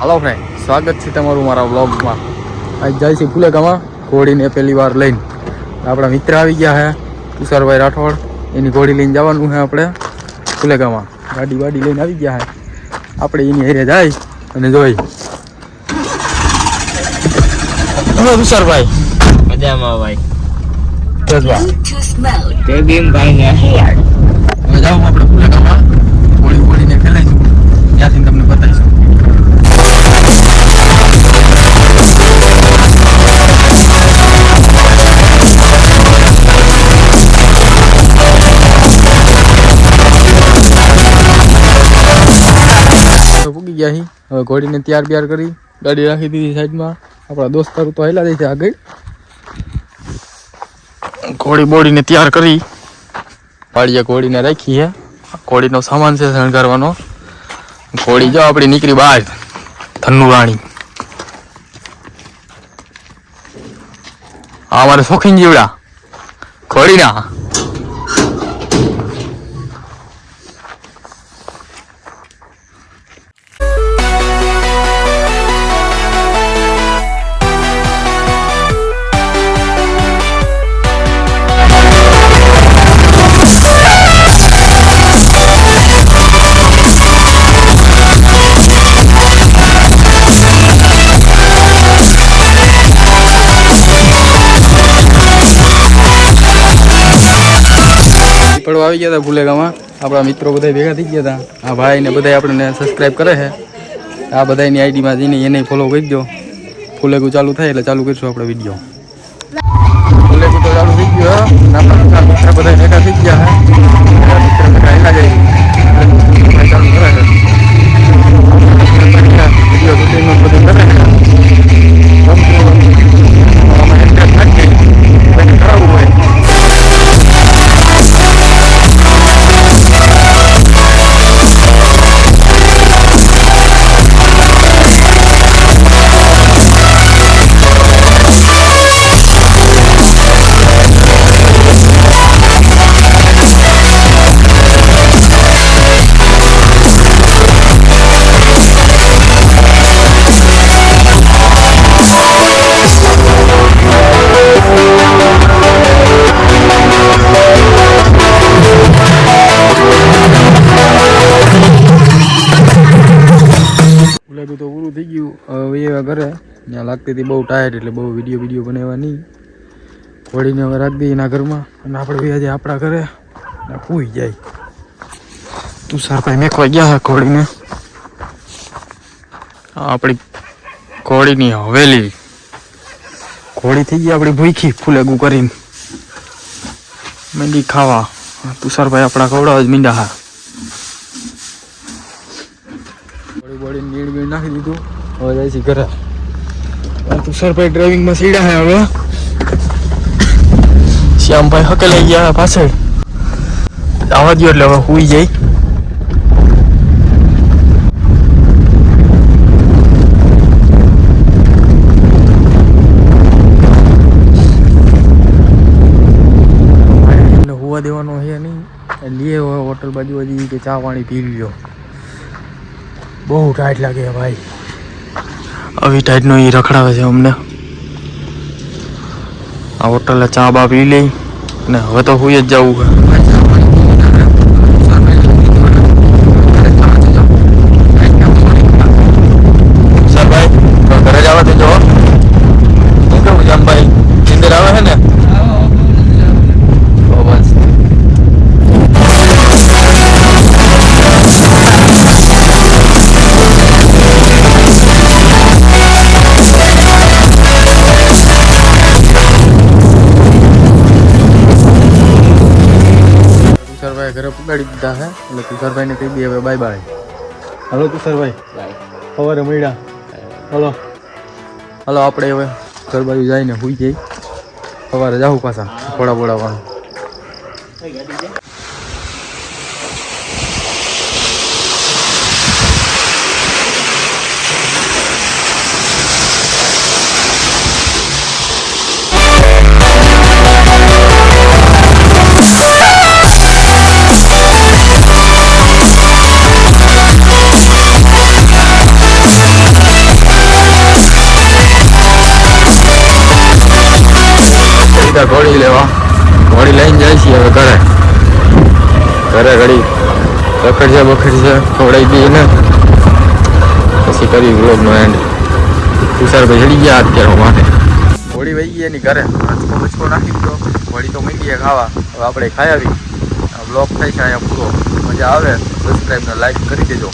Hello friend, स्वागत है तमारू मारा व्लॉग में। आज जाए छे फुलेगामा घोड़ी ने पहली बार लईने आपड़ा मित्र आई गया है तुषारभाई राठौड़। एनी घोड़ी लईने जवानुं है आपणे फुलेगामा। गाड़ी वाड़ी लईने आई गया है, आपणे एनी हेरे जाई अने जोई। हेलो तुषारभाई, मजामां भाई। जसवा केबिन भाई ने હવે જાઉં આપણે ફુલેગામાં ઘોડી ઘોડીને ખેલાઈશું, ત્યાંથી તમને બતાવીશું। પૂગી ગયા અહીં, હવે ઘોડીને તૈયાર બ્યાર કરી ગાડી રાખી દીધી સાઈડમાં। આપણા દોસ્તારો તો હેલા દે છે આગળ। ઘોડી બોડીને તૈયાર કરી પાડીએ ઘોડીને રાખી છે। ઘોડીનો સામાન છે શણગારવાનો। ઘોડી જો આપણી નીકળી બહાર ધન્નુ રાણી। આ અમારે શોખીન જીવડા ઘોડીના। પડવા આવી ગયા હતા ફુલેગામાં। આપણા મિત્રો બધા ભેગા થઈ ગયા હતા। આ ભાઈ ને બધા આપણને સબસ્ક્રાઇબ કરે છે। આ બધાની આઈડીમાં જઈને એને ફોલો કરી દો। ફુલેગું ચાલુ થાય એટલે ચાલુ કરીશું આપણે વિડીયો। ફુલેગું તો ચાલુ થઈ ગયો। આપણા મિત્ર બધા ભેગા થઈ ગયા છે। મિત્ર બધા હેલા જાય ચાલુ કરે છે। વિડીયો શૂટિંગનું બધું કરે છે। કરાવવું હોય તો પૂરું થઈ ગયું। હવે એવા ઘરે ત્યાં લાગતી હતી બહુ ટાયર્ડ એટલે બહુ વિડીયો બનાવવા નહીં। ઘોડીને હવે રાખી દઈએ એના ઘરમાં અને આપણે બે આજે આપણા ઘરે પૂઈ જાય। તુષારભાઈ મેકવા ગયા છે ઘોડીને। આપણી ઘોડીની હવેલી ઘોડી થઈ ગઈ આપણી ભૂખી ફુલેગું કરીને મંડી ખાવા। તુષારભાઈ આપણા ખવડાવવા જ મીંડા હા। બોડી નીડ બીડ નાખી દીધું, હવે જાય છે ઘરે। તુષારભાઈ ડ્રાઇવિંગમાં સીડા હે। હવે શ્યામભાઈ હકેલાઈ ગયા પાછળ આવવા દો એટલે હવે હુઈ જાય। હુવા દેવાનો છે નહીં, લીએ હોટલ બાજુ હજી કે ચા પાણી પી લ્યો। બહુ ટાઈટ લાગે ભાઈ, આવી ટાઈટનો એ રખડાવે છે અમને। આ હોટલે ચા બા પી લઈ અને હવે તો હુઈ જ જવું છે। સરભાઈ ઘરે જવા દેજો। શું કેવું જામભાઈ, નીંદર આવે છે ને? બસ तुषारभाई घरे पुगाड़ी दीधा है એટલે तुषारभाई ने कही दी હવે બાય બાય। हेलो तुषारभाई, સવારે મળ્યા। હલો હલો આપણે હવે ઘર બાજુ જઈને હુઈ જઈ। સવારે જાવું પાછા ઘોડા બોડાવાનું। ઘોડી લેવા. ઘોડી લઈને જાય છીએ હવે ઘરે ઘડી બખડશે ખવડાવી દઈએ ને પછી કરી વ્લોગનો એન્ડ. તુષારભાઈ ચડી ગયા અત્યારે માટે ઘોડી વહી ગઈ એની ઘરે. બચકો નાખી દીધો. ઘોડી તો માંડીએ ખાવા. હવે આપણે ખાઈ આવી. બ્લોગ થાય છે અહીંયા પૂરો. મજા આવે સબસ્ક્રાઈબ ને લાઈક કરી દેજો.